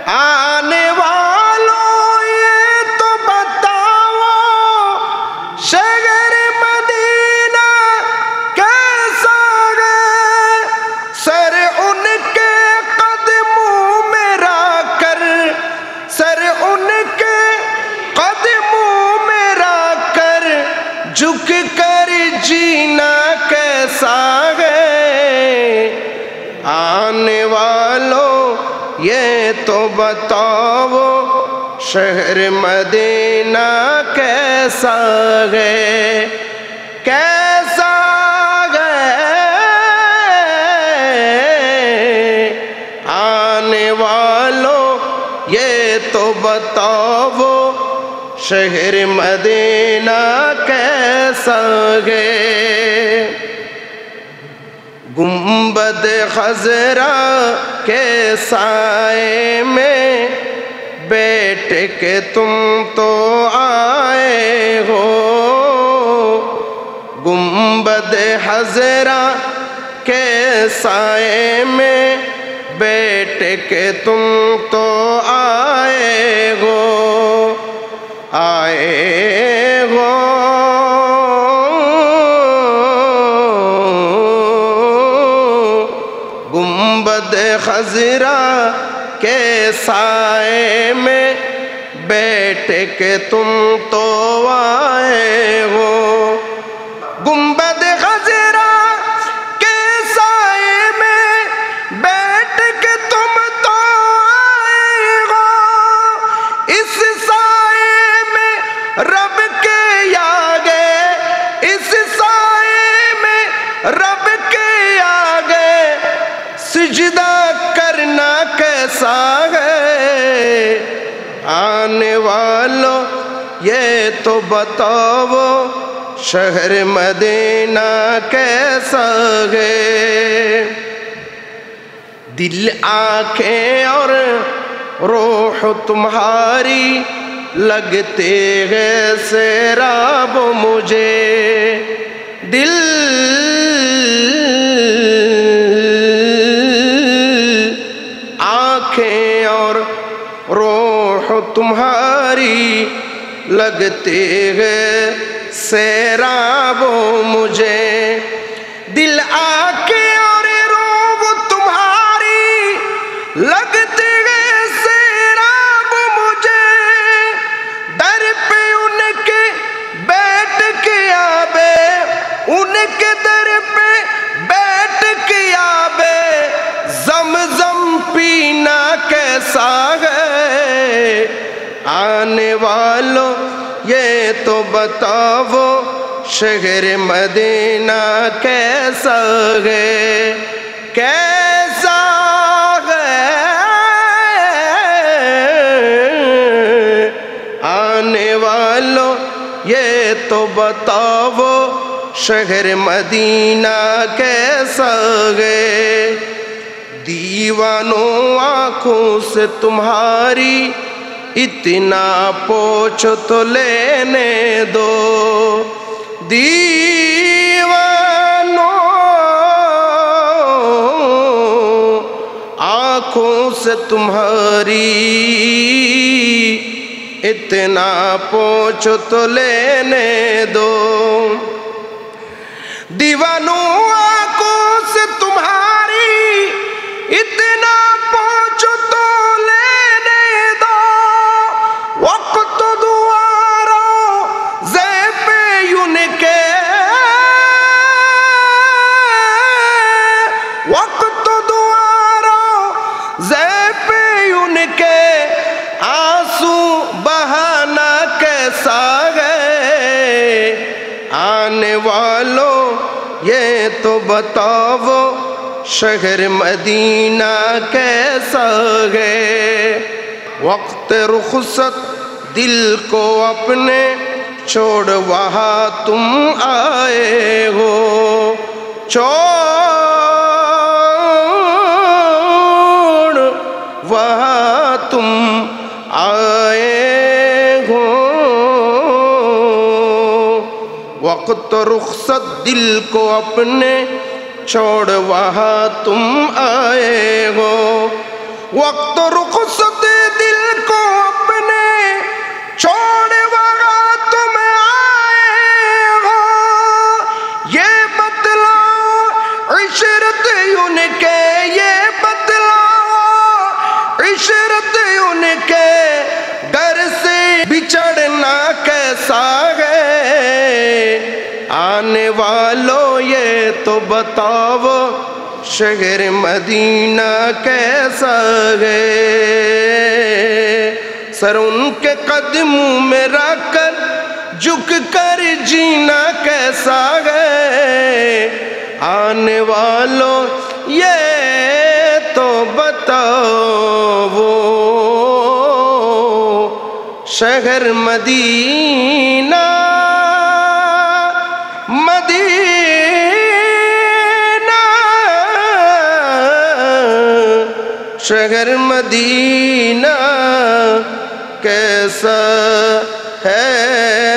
آنے والوں یہ تو بتاؤ شہر مدینہ کیسا ہے، سر ان کے قدموں میں رکھ کر، سر ان کے قدموں میں رکھ کر جھک کر جینا کیسا ہے، آنے والوں یہ تو بتاؤ شہر مدینہ کیسا ہے، کیسا ہے، آنے والوں یہ تو بتاؤ شہر مدینہ کیسا ہے۔ گنبد خضرا کے سائے میں بیٹھ کے تم تو آئے ہو، گنبد خضرا کے سائے میں بیٹھ کے تم تو آئے ہو، آئے ہو، گنبد خضرا کے سائے میں بیٹھ کے تم تو آئے ہو، گنبد خضرا کے سائے میں بیٹھ کے تم تو آئے ہو، اس سائے میں رب کے آگے، اس سائے میں رب کے آگے سجدہ کرنا کیسا ہے، آنے والوں یہ تو بتاؤ شہر مدینہ کیسا ہے، دل آنکھیں اور روح تمہاری لگتے ہیں سیراب مجھے، دل آنکھیں اور روح تمہاری لگتے ہیں سیراب مجھے، دل آنکھیں اور روح تمہاری لگتے ہیں سیراب مجھے، در پہ ان کے بیٹھ کے آبے، ان کے در پہ بیٹھ کے آبے زمزم پینا کیسا ہے، آنے والوں یہ تو بتاؤ شہر مدینہ کیسا ہے، کیسا ہے، آنے والوں یہ تو بتاؤ شہر مدینہ کیسا ہے، دیوانوں آنکھوں سے تمہاری اتنا پوچھ تو لینے دو، دیوانوں آنکھوں سے تمہاری اتنا پوچھ تو لینے دو، دیوانوں آنکھوں سے تمہاری اتنا پوچھ تو لینے دو، وقت دوارو زیب یون کے، وقت دوارو زیب یون کے آنسو بہانا کیسا ہے، آنے والوں یہ تو بتاؤ شہر مدینہ کیسا ہے، وقت رخصت دل کو اپنے چھوڑ وہاں تم آئے ہو، چھوڑ وہاں تم آئے ہو، وقت رخصت دل کو اپنے چھوڑ وہاں تم آئے ہو، وقت رخصت عشرت ان کے گھر سے بچھڑنا کیسا ہے؟ آنے والوں یہ تو بتاؤ شہر مدینہ کیسا ہے؟ سر ان کے قدموں میں رکھ کر جھک کر جینا کیسا ہے؟ آنے والوں یہ تو بتاؤ شہر مدینہ شہر مدینہ کیسا ہے؟